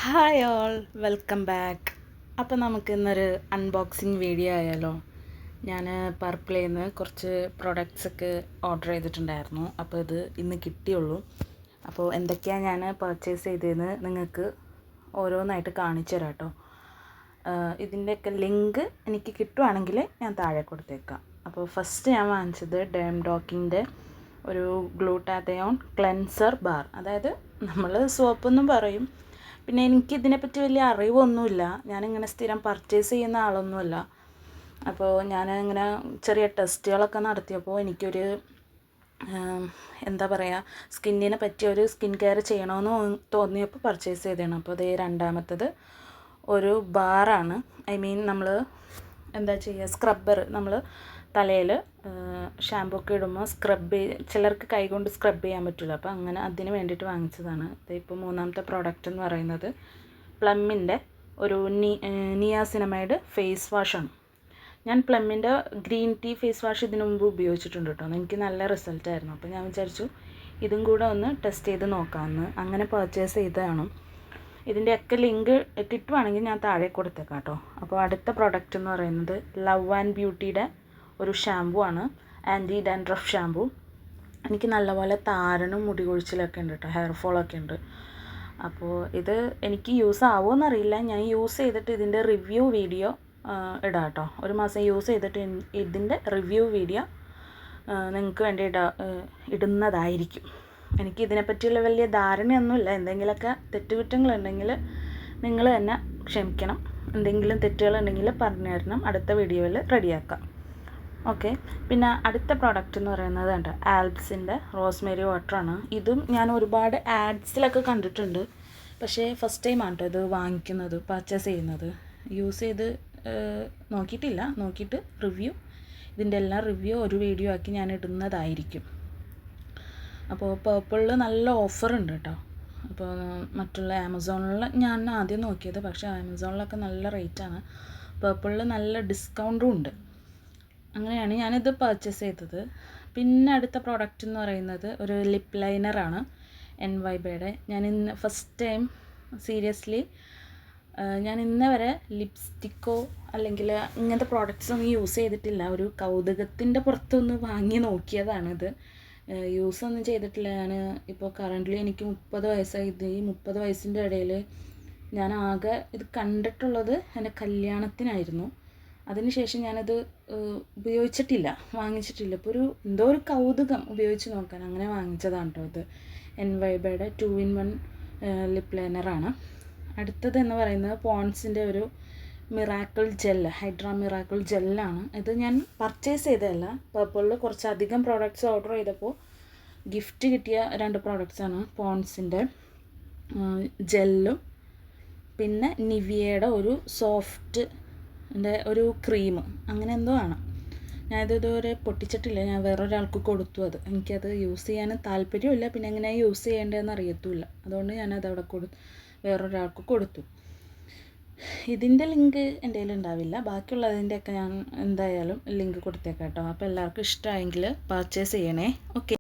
Hi all, welcome back. അപ്പോൾ നമുക്കിന്നൊരു unboxing video ആയാലോ? ഞാൻ പർപ്പിളിൽ നിന്ന് കുറച്ച് പ്രൊഡക്ട്സൊക്കെ ഓർഡർ ചെയ്തിട്ടുണ്ടായിരുന്നു. അപ്പോൾ ഇത് ഇന്ന് കിട്ടിയുള്ളൂ. അപ്പോൾ എന്തൊക്കെയാണ് ഞാൻ പർച്ചേസ് ചെയ്തതെന്ന് നിങ്ങൾക്ക് ഓരോന്നായിട്ട് കാണിച്ചു തരാം കേട്ടോ. ഇതിൻ്റെയൊക്കെ ലിങ്ക് എനിക്ക് കിട്ടുവാണെങ്കിൽ ഞാൻ താഴെ കൊടുത്തേക്കാം. അപ്പോൾ ഫസ്റ്റ് ഞാൻ വാങ്ങിച്ചത് ഡേംഡോക്കിൻ്റെ ഒരു ഗ്ലൂട്ടാതയോൺ ക്ലെൻസർ ബാർ. അതായത് നമ്മൾ സോപ്പെന്നും പറയും. പിന്നെ എനിക്കിതിനെപ്പറ്റി വലിയ അറിവൊന്നുമില്ല. ഞാനിങ്ങനെ സ്ഥിരം പർച്ചേസ് ചെയ്യുന്ന ആളൊന്നുമല്ല. അപ്പോൾ ഞാനിങ്ങനെ ചെറിയ ടെസ്റ്റുകളൊക്കെ നടത്തിയപ്പോൾ എനിക്കൊരു എന്താ പറയുക, സ്കിന്നിനെ പറ്റിയ ഒരു സ്കിൻ കെയർ ചെയ്യണമെന്ന് തോന്നിയപ്പോൾ പർച്ചേസ് ചെയ്തതാണ്. അപ്പോൾ ഇത് രണ്ടാമത്തത് ഒരു ബാറാണ്. നമ്മൾ എന്താ ചെയ്യുക, സ്ക്രബ്ബർ നമ്മൾ തലയിൽ ഷാമ്പൂ ഒക്കെ ഇടുമ്പോൾ ചിലർക്ക് കൈകൊണ്ട് സ്ക്രബ് ചെയ്യാൻ പറ്റില്ല. അപ്പോൾ അങ്ങനെ അതിന് വേണ്ടിയിട്ട് വാങ്ങിച്ചതാണ്. ഇപ്പോൾ മൂന്നാമത്തെ പ്രോഡക്റ്റ് എന്ന് പറയുന്നത് പ്ലമ്മിൻ്റെ ഒരു നിയാസിനമൈഡ് ഫേസ് വാഷാണ്. ഞാൻ പ്ലമ്മിൻ്റെ ഗ്രീൻ ടീ ഫേസ് വാഷ് ഇതിനു മുമ്പ് ഉപയോഗിച്ചിട്ടുണ്ട് കേട്ടോ. എനിക്ക് നല്ല റിസൾട്ടായിരുന്നു. അപ്പോൾ ഞാൻ വിചാരിച്ചു ഇതും കൂടെ ഒന്ന് ടെസ്റ്റ് ചെയ്ത് നോക്കാമെന്ന്. അങ്ങനെ പർച്ചേസ് ചെയ്തതാണ്. ഇതിൻ്റെയൊക്കെ ലിങ്ക് കിട്ടുവാണെങ്കിൽ ഞാൻ താഴെ കൊടുത്തേക്കാം കേട്ടോ. അപ്പോൾ അടുത്ത പ്രോഡക്റ്റ് എന്ന് പറയുന്നത് ലവ് ആൻഡ് ബ്യൂട്ടിയുടെ ഒരു ഷാമ്പു ആണ്. Anti dandruff shampoo. എനിക്ക് നല്ലപോലെ താരനും മുടി കൊഴിച്ചിലൊക്കെ ഉണ്ട് കേട്ടോ, ഹെയർ ഫോളൊക്കെ ഉണ്ട്. അപ്പോൾ ഇത് എനിക്ക് യൂസ് ആവുമെന്നറിയില്ല. ഞാൻ യൂസ് ചെയ്തിട്ട് ഇതിൻ്റെ റിവ്യൂ വീഡിയോ ഇടാം കേട്ടോ. ഒരു മാസം യൂസ് ചെയ്തിട്ട് ഇതിൻ്റെ റിവ്യൂ വീഡിയോ നിങ്ങൾക്ക് വേണ്ടി ഇടുന്നതായിരിക്കും. എനിക്ക് ഇതിനെപ്പറ്റിയുള്ള വലിയ ധാരണയൊന്നുമില്ല. എന്തെങ്കിലുമൊക്കെ തെറ്റുകുറ്റങ്ങളുണ്ടെങ്കിൽ നിങ്ങൾ തന്നെ ക്ഷമിക്കണം. എന്തെങ്കിലും തെറ്റുകളുണ്ടെങ്കിൽ പറഞ്ഞു തരണം. അടുത്ത വീഡിയോയിൽ റെഡിയാക്കാം. ഓക്കെ. പിന്നെ അടുത്ത പ്രോഡക്റ്റ് എന്ന് പറയുന്നത് ഉണ്ട് ആൽപ്സിൻ്റെ റോസ്മേരി വാട്ടറാണ്. ഇതും ഞാൻ ഒരുപാട് ആഡ്സിലൊക്കെ കണ്ടിട്ടുണ്ട്. പക്ഷേ ഫസ്റ്റ് ടൈമാണ് കേട്ടോ ഇത് വാങ്ങിക്കുന്നത്, പർച്ചേസ് ചെയ്യുന്നത്. യൂസ് ചെയ്ത് നോക്കിയിട്ടില്ല. നോക്കിയിട്ട് ഇതിൻ്റെ എല്ലാം റിവ്യൂ ഒരു വീഡിയോ ആക്കി ഞാൻ ഇടുന്നതായിരിക്കും. അപ്പോൾ പേർപ്പിളിൽ നല്ല ഓഫറുണ്ട് കേട്ടോ. അപ്പോൾ മറ്റുള്ള ആമസോണിൽ ഞാൻ ആദ്യം നോക്കിയത്, പക്ഷേ ആമസോണിലൊക്കെ നല്ല റേറ്റാണ്. പേർപ്പിളിൽ നല്ല ഡിസ്കൗണ്ടും ഉണ്ട്. അങ്ങനെയാണ് ഞാനിത് പർച്ചേസ് ചെയ്തത്. പിന്നെ അടുത്ത പ്രോഡക്റ്റ് എന്ന് പറയുന്നത് ഒരു ലിപ്പ് ലൈനറാണ് NYBയുടെ. ഞാൻ ഇന്ന് ഫസ്റ്റ് ടൈം സീരിയസ്ലി ഞാൻ ഇന്നേ വരെ ലിപ്സ്റ്റിക്കോ അല്ലെങ്കിൽ ഇങ്ങനത്തെ പ്രോഡക്റ്റ്സ് ഒന്നും യൂസ് ചെയ്തിട്ടില്ല. ഒരു കൗതുകത്തിൻ്റെ പുറത്തൊന്ന് വാങ്ങി നോക്കിയതാണിത്. യൂസൊന്നും ചെയ്തിട്ടില്ല. ഞാൻ ഇപ്പോൾ കറൻ്റ്ലി എനിക്ക് 30 വയസ്സായി. ഈ 30 വയസ്സിൻ്റെ ഇടയിൽ ഞാൻ ആകെ ഇത് കണ്ടിട്ടുള്ളത് എൻ്റെ കല്യാണത്തിനായിരുന്നു. അതിനുശേഷം ഞാനത് ഉപയോഗിച്ചിട്ടില്ല, വാങ്ങിച്ചിട്ടില്ല. ഇപ്പോൾ എന്തോ ഒരു കൗതുകം ഉപയോഗിച്ച് നോക്കാൻ അങ്ങനെ വാങ്ങിച്ചതാണ് കേട്ടോ. ഇത് NYBയുടെ 2-in-1 ലിപ്പ് ലൈനറാണ്. അടുത്തത് എന്ന് പറയുന്നത് പോൺസിൻ്റെ ഒരു മിറാക്കിൾ ജെല്ല്, ഹൈഡ്രാ മിറാക്കിൾ ജെല്ലാണ്. ഇത് ഞാൻ പർച്ചേസ് ചെയ്തതല്ല. പേർപ്പിളിൽ കുറച്ചധികം പ്രോഡക്റ്റ്സ് ഓർഡർ ചെയ്തപ്പോൾ ഗിഫ്റ്റ് കിട്ടിയ 2 പ്രോഡക്റ്റ്സാണ്. പോൺസിൻ്റെ ജെല്ലും പിന്നെ നിവിയയുടെ ഒരു ഒരു ക്രീം, അങ്ങനെ എന്തോ ആണ്. ഞാനിത് ഇതുവരെ പൊട്ടിച്ചിട്ടില്ല. ഞാൻ വേറൊരാൾക്ക് കൊടുത്തു. എനിക്കത് യൂസ് ചെയ്യാൻ താല്പര്യമില്ല. പിന്നെ എങ്ങനെയാണ് യൂസ് ചെയ്യേണ്ടതെന്ന് അറിയത്തുമില്ല. അതുകൊണ്ട് ഞാനത് അവിടെ വേറൊരാൾക്ക് കൊടുത്തു. ഇതിൻ്റെ ലിങ്ക് എൻ്റെ കയ്യിൽ ഉണ്ടാവില്ല. ബാക്കിയുള്ളതിൻ്റെയൊക്കെ ഞാൻ എന്തായാലും ലിങ്ക് കൊടുത്തേക്കാം കേട്ടോ. അപ്പോൾ എല്ലാവർക്കും ഇഷ്ടമായെങ്കിൽ പർച്ചേസ് ചെയ്യണേ. ഓക്കെ.